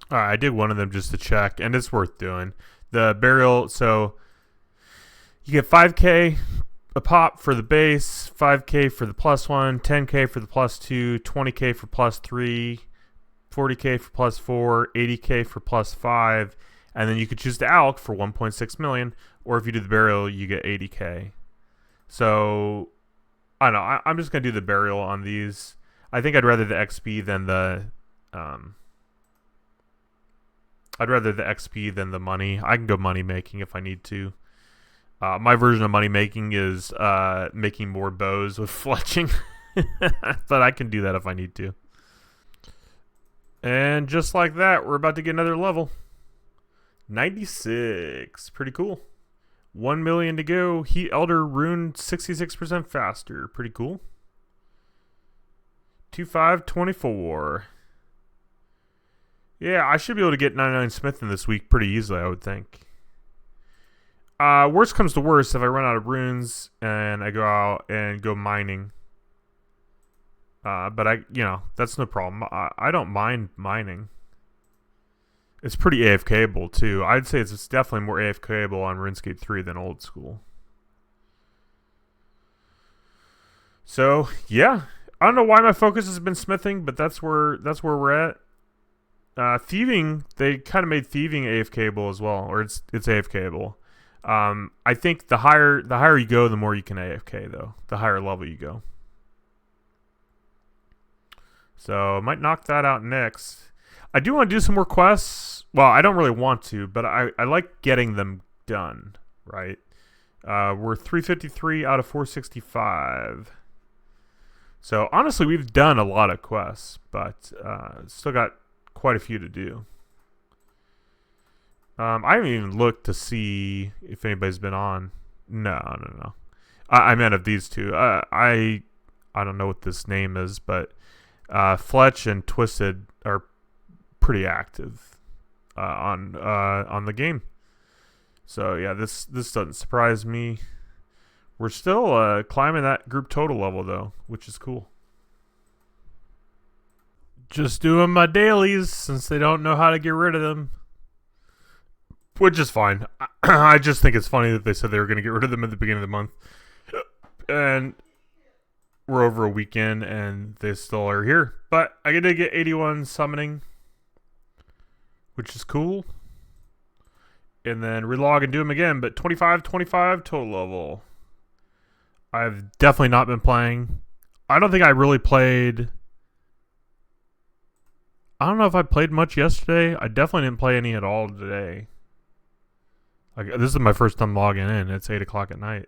All right, I did one of them just to check, and it's worth doing. The burial, so you get 5K a pop for the base, 5K for the plus one, 10K for the plus two, 20K for plus three, 40K for plus four, 80K for plus five, and then you could choose the ALK for 1.6 million, or if you do the burial, you get 80K. So I don't know. I'm just gonna do the burial on these. I think I'd rather the XP than the um, I'd rather the XP than the money. I can go money making if I need to. My version of money making is making more bows with fletching, but I can do that if I need to. And just like that, we're about to get another level. 96. Pretty cool. 1 million to go. Heat Elder Rune 66% faster. Pretty cool. 2524. Yeah, I should be able to get 99 Smith in this week pretty easily, I would think. Worst comes to worst, if I run out of runes and I go out and go mining. But that's no problem. I don't mind mining. It's pretty AFKable too. I'd say it's definitely more AFKable on RuneScape 3 than old school. So yeah, I don't know why my focus has been smithing, but that's where we're at. Thieving, they kind of made thieving AFKable as well, or it's AFKable. I think the higher you go, the more you can AFK though. The higher level you go. So I might knock that out next. I do want to do some more quests. Well, I don't really want to, but I like getting them done, right? We're 353 out of 465. So honestly, we've done a lot of quests, but still got quite a few to do. I haven't even looked to see if anybody's been on. No. I meant of these two. I don't know what this name is, but Fletch and Twisted are pretty active on the game. So yeah, this doesn't surprise me. We're still climbing that group total level though, which is cool. Just doing my dailies since they don't know how to get rid of them, which is fine. I just think it's funny that they said they were going to get rid of them at the beginning of the month, and we're over a weekend and they still are here. But I get to get 81 summoning, which is cool. And then relog and do them again, but 25 total level. I've definitely not been playing. I don't think I really played. I don't know if I played much yesterday. I definitely didn't play any at all today. Like, this is my first time logging in. It's 8 o'clock at night.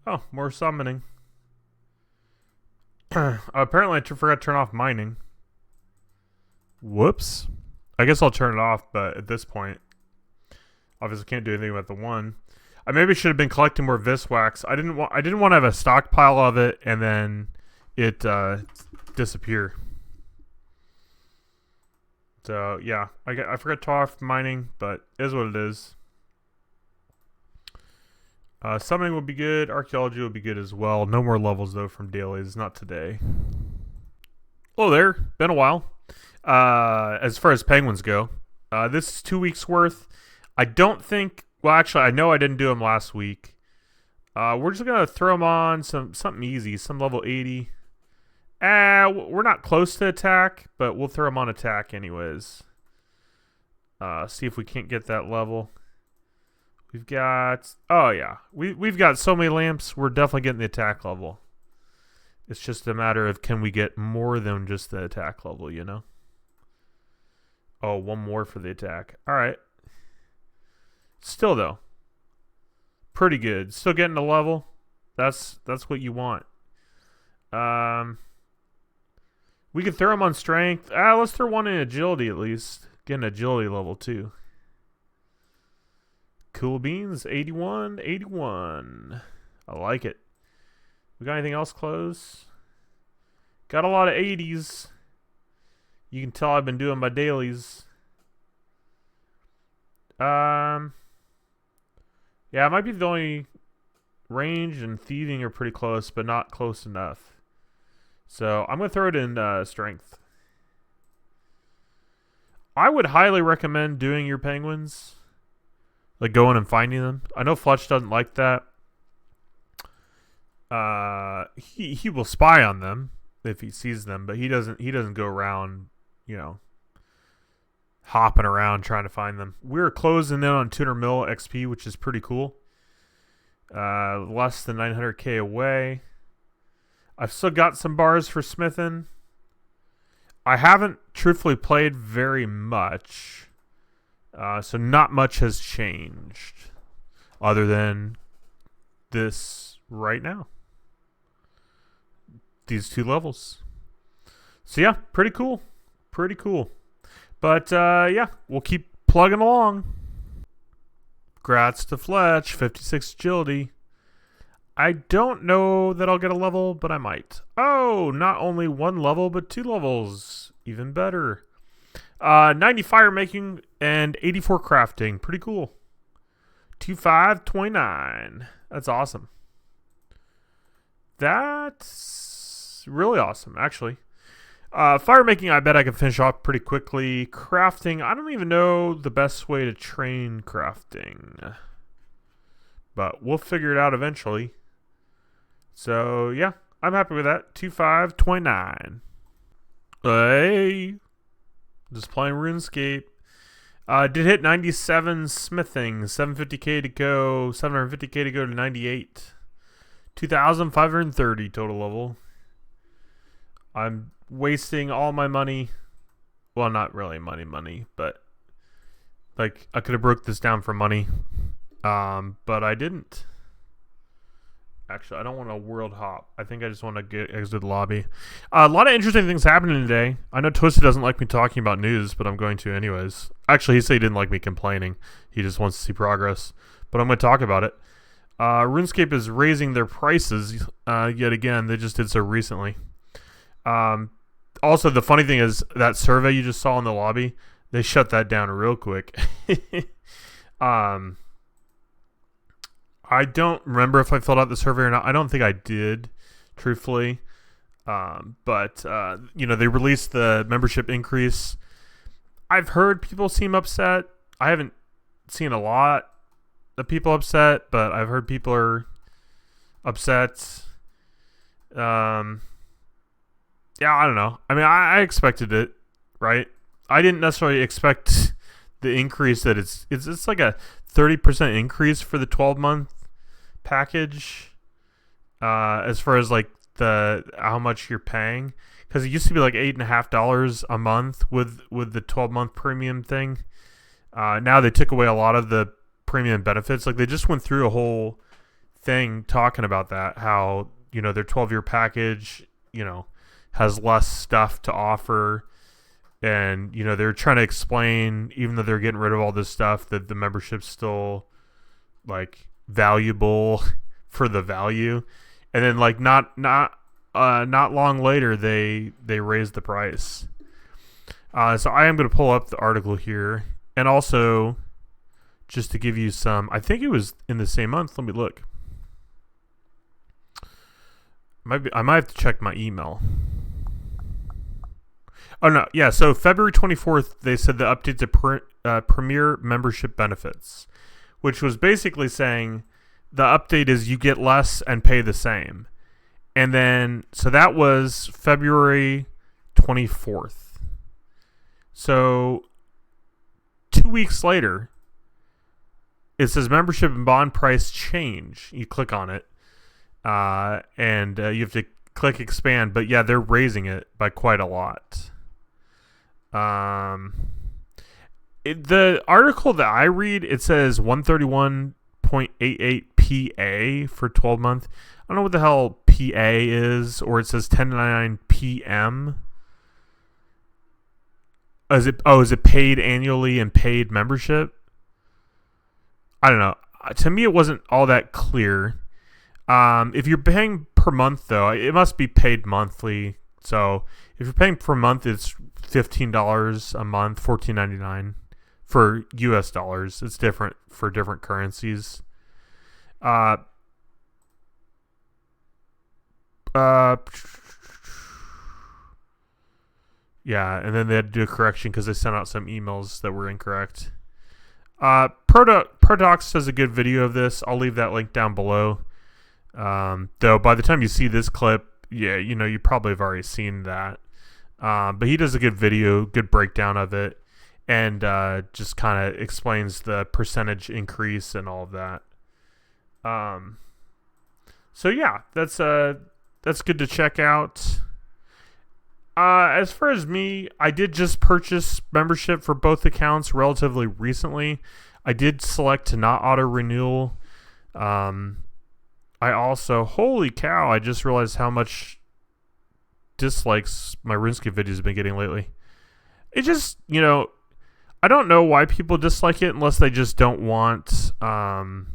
Oh, more summoning. Apparently I forgot to turn off mining. Whoops. I guess I'll turn it off, but at this point, obviously can't do anything about the one. I maybe should have been collecting more Viswax. I didn't want to have a stockpile of it and then it disappear. So yeah, I forgot to off mining, but it is what it is. Summoning will be good. Archaeology will be good as well. No more levels though from dailies. Not today. Hello there. Been a while. As far as penguins go, this is 2 weeks worth. I don't think. Well, actually, I know I didn't do them last week. We're just gonna throw them on something easy, some level 80. We're not close to attack, but we'll throw them on attack anyways. See if we can't get that level. We've got. Oh yeah, we've got so many lamps. We're definitely getting the attack level. It's just a matter of can we get more than just the attack level, you know? Oh, one more for the attack. All right. Still though, pretty good. Still getting a level. That's what you want. We can throw them on strength. Let's throw one in agility at least. Get an agility level 2. Cool beans. 81. I like it. We got anything else close? Got a lot of 80s. You can tell I've been doing my dailies. Yeah, it might be the only. Range and thieving are pretty close, but not close enough. So I'm gonna throw it in strength. I would highly recommend doing your penguins, like going and finding them. I know Fletch doesn't like that. He will spy on them if he sees them, but he doesn't go around, you know, hopping around trying to find them. We're closing in on 200 mil XP, which is pretty cool. Less than 900k away. I've still got some bars for smithing. I haven't truthfully played very much, so not much has changed other than this right now. These 2 levels. So yeah, pretty cool. Pretty cool. But yeah, we'll keep plugging along. Grats to Fletch, 56 agility. I don't know that I'll get a level, but I might. Oh, not only 1 level, but 2 levels. Even better. 90 fire making and 84 crafting. Pretty cool. 2529. That's awesome. That's really awesome, actually. Fire making, I bet I can finish off pretty quickly. Crafting, I don't even know the best way to train crafting. But we'll figure it out eventually. So, yeah, I'm happy with that. 2529. Hey. Just playing RuneScape. Did hit 97 smithing. 750k to go. 750k to go to 98. 2,530 total level. I'm wasting all my money. Well, not really money, but like I could have broke this down for money. But I didn't. Actually, I don't want a world hop. I think I just want to get exit the lobby. A lot of interesting things happening today. I know Twisted doesn't like me talking about news, but I'm going to anyways. Actually, he said he didn't like me complaining. He just wants to see progress. But I'm going to talk about it. RuneScape is raising their prices yet again. They just did so recently. Also, the funny thing is that survey you just saw in the lobby, they shut that down real quick. I don't remember if I filled out the survey or not. I don't think I did, truthfully. But you know, they released the membership increase. I've heard people seem upset. I haven't seen a lot of people upset, but I've heard people are upset. Yeah, I don't know. I mean, I expected it, right? I didn't necessarily expect the increase that it's like a 30% increase for the 12-month package, as far as like the how much you're paying, because it used to be like $8.50 a month with the 12-month premium thing. Now they took away a lot of the premium benefits. Like they just went through a whole thing talking about that, how, you know, their 12-year package, you know, has less stuff to offer. And, you know, they're trying to explain, even though they're getting rid of all this stuff, that the membership's still, like, valuable for the value. And then, like, not long later, they raised the price. So I am going to pull up the article here. And also, just to give you some, I think it was in the same month. Let me look. I might have to check my email. Oh, no. Yeah, so February 24th, they said the update to Premier membership benefits, which was basically saying the update is you get less and pay the same. And then, so that was February 24th. So 2 weeks later, it says membership and bond price change. You click on it, and you have to click expand. But yeah, they're raising it by quite a lot. The article that I read, it says 131.88 PA for 12 month. I don't know what the hell PA is, or it says 10.99 PM. Is it paid annually and paid membership? I don't know. To me, it wasn't all that clear. If you're paying per month, though, it must be paid monthly. So if you're paying per month, it's $15 a month, $14.99 for US dollars. It's different for different currencies. Yeah, and then they had to do a correction because they sent out some emails that were incorrect. Prodox does a good video of this. I'll leave that link down below. Though by the time you see this clip, yeah, you probably have already seen that. But he does a good video, good breakdown of it, and just kind of explains the percentage increase and all of that. So yeah, that's good to check out. As far as me, I did just purchase membership for both accounts relatively recently. I did select to not auto renewal. I also, holy cow, I just realized how much dislikes my RuneScape videos have been getting lately. It just, I don't know why people dislike it unless they just don't want to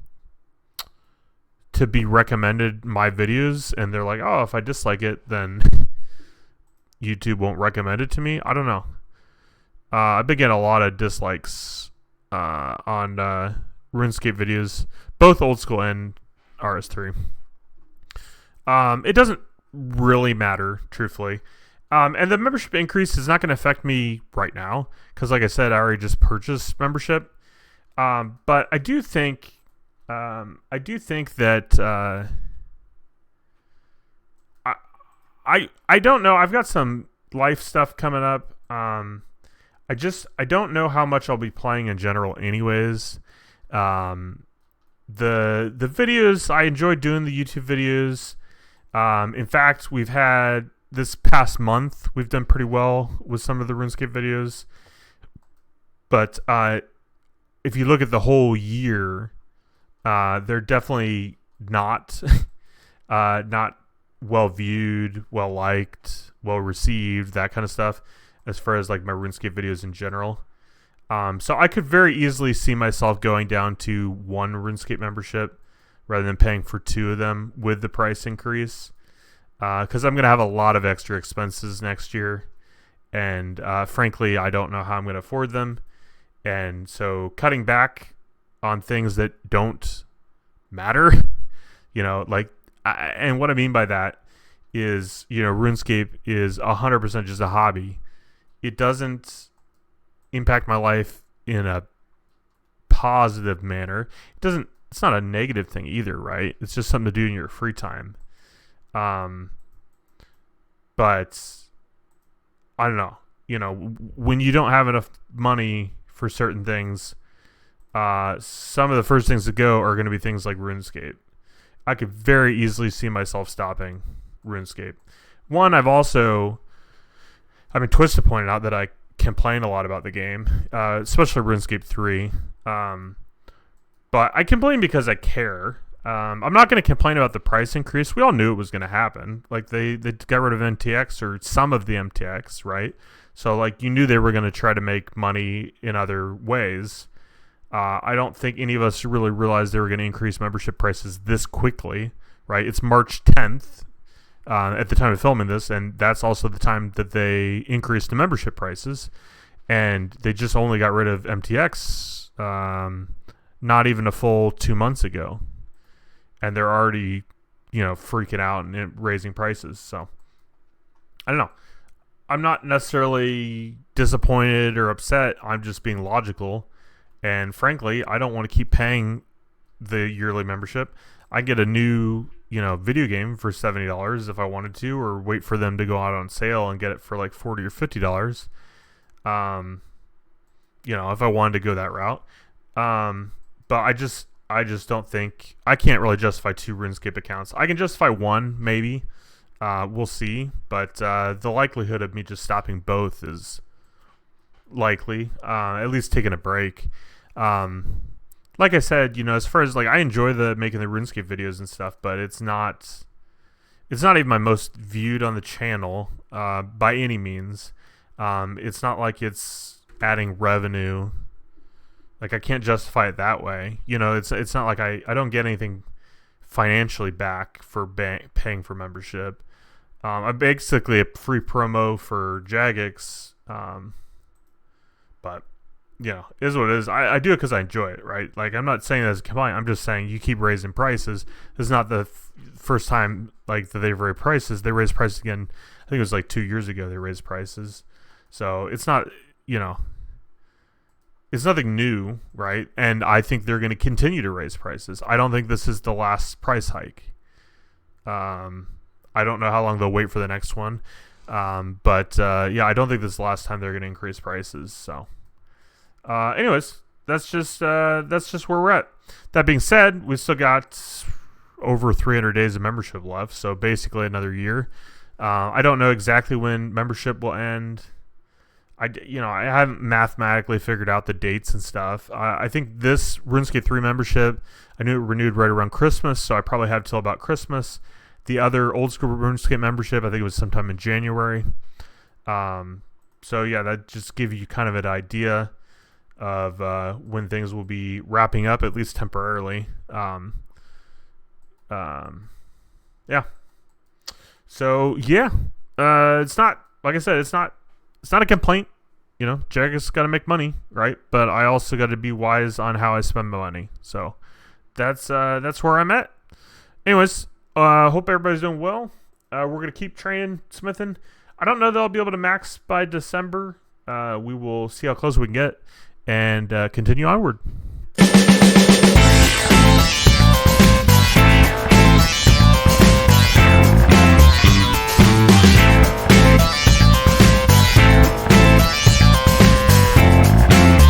be recommended my videos, and they're like, oh, if I dislike it, then YouTube won't recommend it to me. I don't know. I've been getting a lot of dislikes on RuneScape videos, both old school and RS3. It doesn't really matter, truthfully. And the membership increase is not going to affect me right now because, like I said, I already just purchased membership. But I do think that I don't know. I've got some life stuff coming up. I don't know how much I'll be playing in general, anyways. The videos, I enjoy doing the YouTube videos. In fact, we've had this past month, we've done pretty well with some of the RuneScape videos. But if you look at the whole year, they're definitely not not well viewed, well liked, well received, that kind of stuff, as far as like my RuneScape videos in general. So I could very easily see myself going down to one RuneScape membership rather than paying for two of them with the price increase, because I'm going to have a lot of extra expenses next year, and frankly, I don't know how I'm going to afford them. And so cutting back on things that don't matter, and what I mean by that is, RuneScape is 100% just a hobby. It doesn't impact my life in a positive manner. It's not a negative thing either, right? It's just something to do in your free time. But I don't know, when you don't have enough money for certain things, some of the first things to go are going to be things like RuneScape. I could very easily see myself stopping RuneScape. One, Twisted pointed out that I complain a lot about the game, especially RuneScape 3. But I complain because I care. I'm not going to complain about the price increase. We all knew it was going to happen. Like they got rid of MTX, or some of the MTX, right? So like you knew they were going to try to make money in other ways. I don't think any of us really realized they were going to increase membership prices this quickly, right? It's March 10th at the time of filming this, and that's also the time that they increased the membership prices. And they just only got rid of MTX not even a full 2 months ago. And they're already, freaking out and raising prices. So, I don't know. I'm not necessarily disappointed or upset. I'm just being logical. And frankly, I don't want to keep paying the yearly membership. I get a new, video game for $70 if I wanted to, or wait for them to go out on sale and get it for like $40 or $50. If I wanted to go that route. But I just don't think, I can't really justify two RuneScape accounts. I can justify one, maybe. We'll see. But the likelihood of me just stopping both is likely. At least taking a break. Like I said, as far as like, I enjoy making the RuneScape videos and stuff, but it's not even my most viewed on the channel by any means. It's not like it's adding revenue. Like I can't justify it that way. It's not like I don't get anything financially back for paying for membership. I'm basically a free promo for Jagex. But it is what it is. I do it because I enjoy it, right? Like I'm not saying that as a complaint. I'm just saying you keep raising prices. This is not the first time like that they've raised prices. They raised prices again. I think it was like 2 years ago they raised prices. So it's not, you know, it's nothing new, right? And I think they're going to continue to raise prices. I don't think this is the last price hike. I don't know how long they'll wait for the next one. But yeah, I don't think this is the last time they're going to increase prices. So, anyways, that's just where we're at. That being said, we still got over 300 days of membership left, so basically another year. I don't know exactly when membership will end. I haven't mathematically figured out the dates and stuff. I think this RuneScape 3 membership, I knew it renewed right around Christmas, so I probably have till about Christmas. The other old school RuneScape membership, I think it was sometime in January. So yeah, that just gives you kind of an idea of when things will be wrapping up, at least temporarily. Yeah. So yeah, it's not, like I said, it's not a complaint. You know, Jagex got to make money, right? But I also got to be wise on how I spend my money. So that's where I'm at. Anyways, hope everybody's doing well. We're gonna keep training smithing. I don't know that I'll be able to max by December. We will see how close we can get and continue onward.